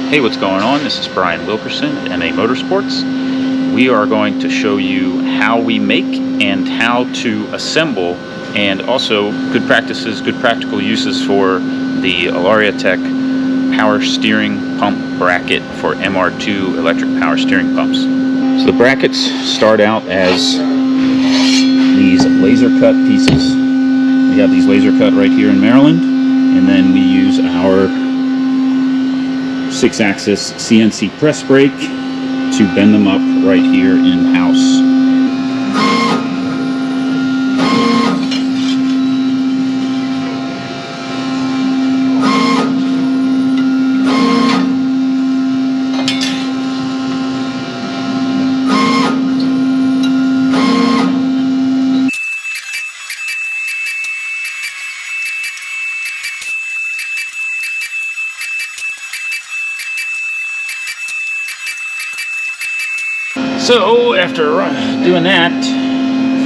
Hey, what's going on? This is Brian Wilkerson at MA-Motorsports. We are going to show you how we make and how to assemble, and also good practices, good practical uses for the Alaria Tech power steering pump bracket for MR2 electric power steering pumps. So the brackets start out as these laser cut pieces. We have these laser cut right here in Maryland, and then we use our 6-axis CNC press brake to bend them up right here in-house. So after doing that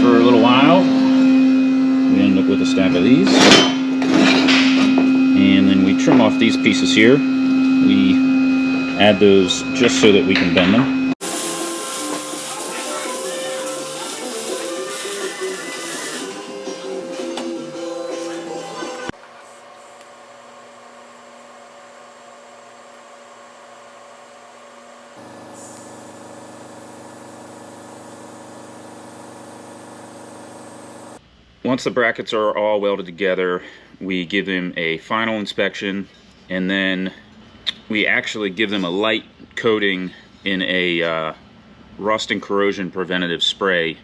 for a little while, we end up with a stack of these, and then we trim off these pieces here. We add those just so that we can bend them. Once the brackets are all welded together, we give them a final inspection, and then we actually give them a light coating in a rust and corrosion preventative spray.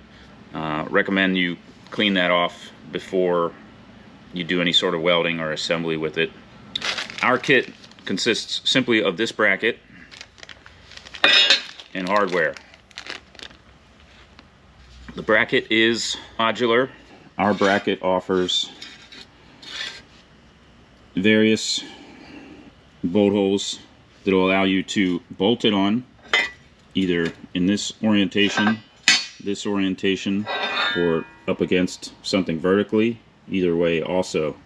Recommend you clean that off before you do any sort of welding or assembly with it. Our kit consists simply of this bracket and hardware. The bracket is modular. Our bracket offers various bolt holes that will allow you to bolt it on either in this orientation, or up against something vertically. Either way also.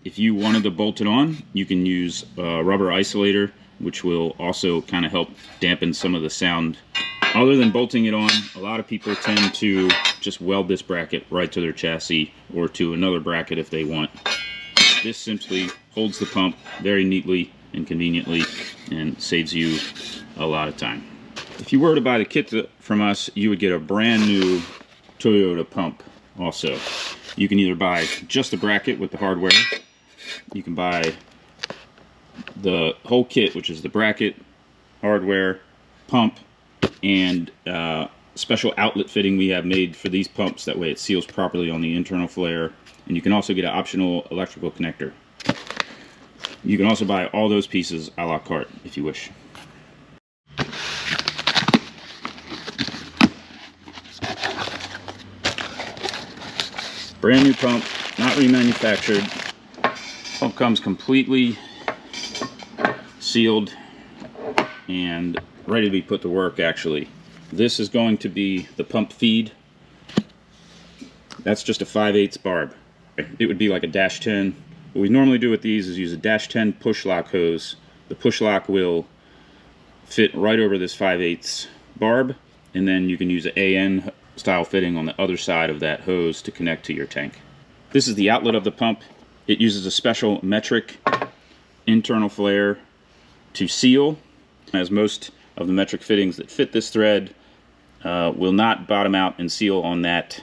If you wanted to bolt it on, you can use a rubber isolator, which will also kind of help dampen some of the sound. Other than bolting it on, a lot of people tend to just weld this bracket right to their chassis or to another bracket if they want. This simply holds the pump very neatly and conveniently and saves you a lot of time. If you were to buy the kit from us, you would get a brand new Toyota pump also. You can either buy just the bracket with the hardware, you can buy the whole kit, which is the bracket, hardware, pump, and special outlet fitting we have made for these pumps. That way it seals properly on the internal flare. And you can also get an optional electrical connector. You can also buy all those pieces a la carte if you wish. Brand new pump, not remanufactured. Pump comes completely sealed and ready to be put to work. Actually, this is going to be the pump feed. That's just a 5/8 barb. It would be like a -10. What we normally do with these is use a -10 push lock hose. The push lock will fit right over this 5/8 barb, and then you can use an AN style fitting on the other side of that hose to connect to your tank. This is the outlet of the pump. It uses a special metric internal flare to seal, as most of the metric fittings that fit this thread will not bottom out and seal on that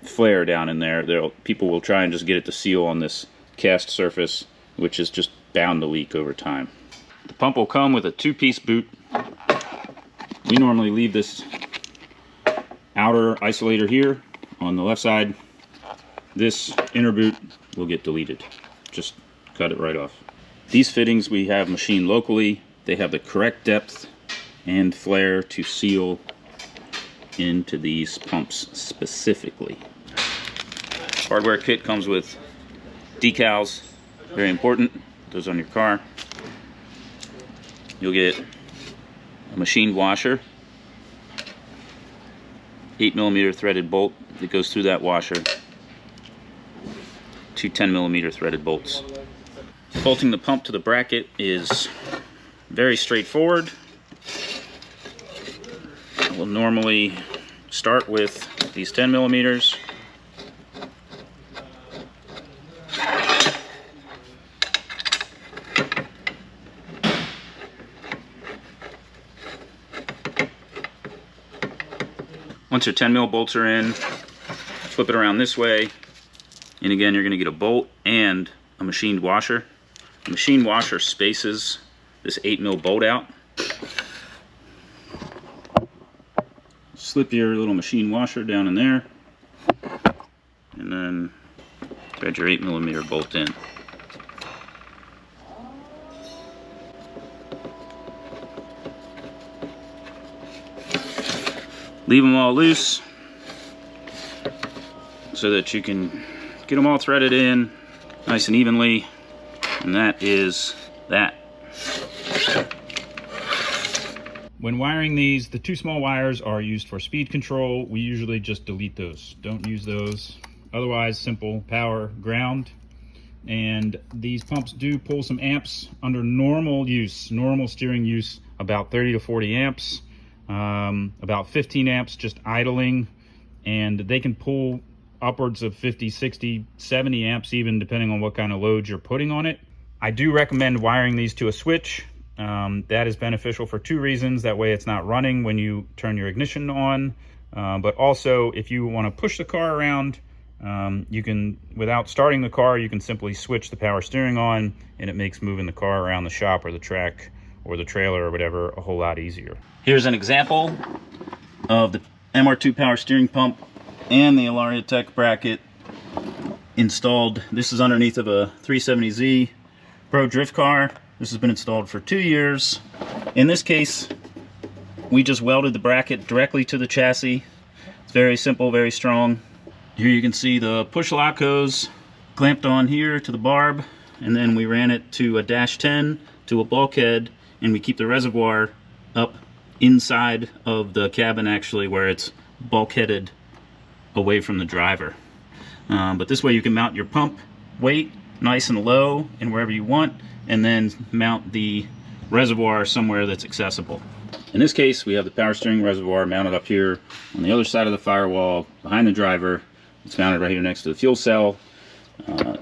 flare down in there. People will try and just get it to seal on this cast surface, which is just bound to leak over time. The pump will come with a 2-piece boot. We normally leave this outer isolator here on the left side. This inner boot will get deleted. Just cut it right off. These fittings we have machined locally. They have the correct depth and flare to seal into these pumps specifically. Hardware kit comes with decals, very important. Those on your car. You'll get a machined washer, 8mm threaded bolt that goes through that washer, two 10mm threaded bolts. Bolting the pump to the bracket is very straightforward. We'll normally start with these 10 millimeters. Once your 10 mil bolts are in, flip it around this way, and again you're going to get a bolt and a machined washer. The machined washer spaces this 8 mil bolt out. Slip your little machine washer down in there, and then thread your 8 millimeter bolt in. Leave them all loose so that you can get them all threaded in nice and evenly, and that is that. When wiring these, the two small wires are used for speed control. We usually just delete those. Don't use those. Otherwise, simple power, ground. And these pumps do pull some amps under normal use, normal steering use, about 30 to 40 amps. About 15 amps just idling, and they can pull upwards of 50, 60, 70 amps even, depending on what kind of load you're putting on it. I do recommend wiring these to a switch. That is beneficial for two reasons. That way it's not running when you turn your ignition on, but also if you want to push the car around, you can, without starting the car, you can simply switch the power steering on, and it makes moving the car around the shop or the track or the trailer or whatever a whole lot easier. Here's an example of the MR2 power steering pump and the Alaria Tech bracket installed. This is underneath of a 370Z Pro drift car. This has been installed for 2 years. In this case, we just welded the bracket directly to the chassis. It's very simple, very strong. Here you can see the push lock hose clamped on here to the barb, and then we ran it to a -10 to a bulkhead, and we keep the reservoir up inside of the cabin, actually, where it's bulkheaded away from the driver. But this way you can mount your pump weight nice and low and wherever you want, and then mount the reservoir somewhere that's accessible. In this case, we have the power steering reservoir mounted up here on the other side of the firewall behind the driver. It's mounted right here next to the fuel cell.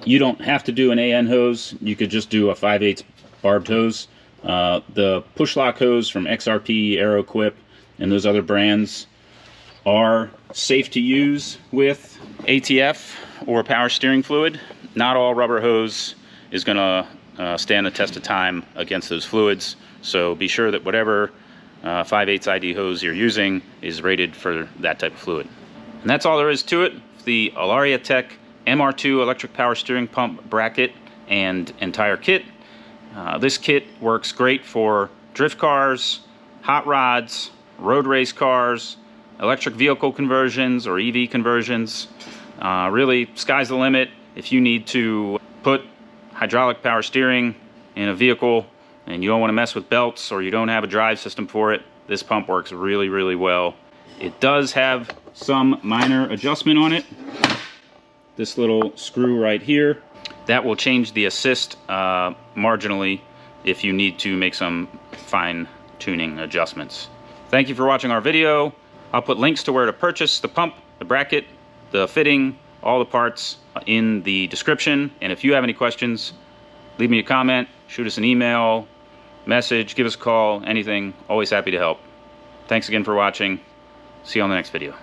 You don't have to do an AN hose. You could just do a 5/8 barbed hose. The push lock hose from XRP, AeroQuip, and those other brands are safe to use with ATF or power steering fluid. Not all rubber hose is going to stand the test of time against those fluids, so be sure that whatever 5/8 ID hose you're using is rated for that type of fluid. And that's all there is to it. The Alaria Tech MR2 electric power steering pump bracket and entire kit. This kit works great for drift cars, hot rods, road race cars, electric vehicle conversions or EV conversions. Really, sky's the limit. If you need to put hydraulic power steering in a vehicle and you don't want to mess with belts, or you don't have a drive system for it, this pump works really, really well. It does have some minor adjustment on it. This little screw right here, that will change the assist marginally if you need to make some fine tuning adjustments. Thank you for watching our video. I'll put links to where to purchase the pump, the bracket, the fitting, all the parts in the description. And if you have any questions, leave me a comment, shoot us an email, message, give us a call, anything. Always happy to help. Thanks again for watching. See you on the next video.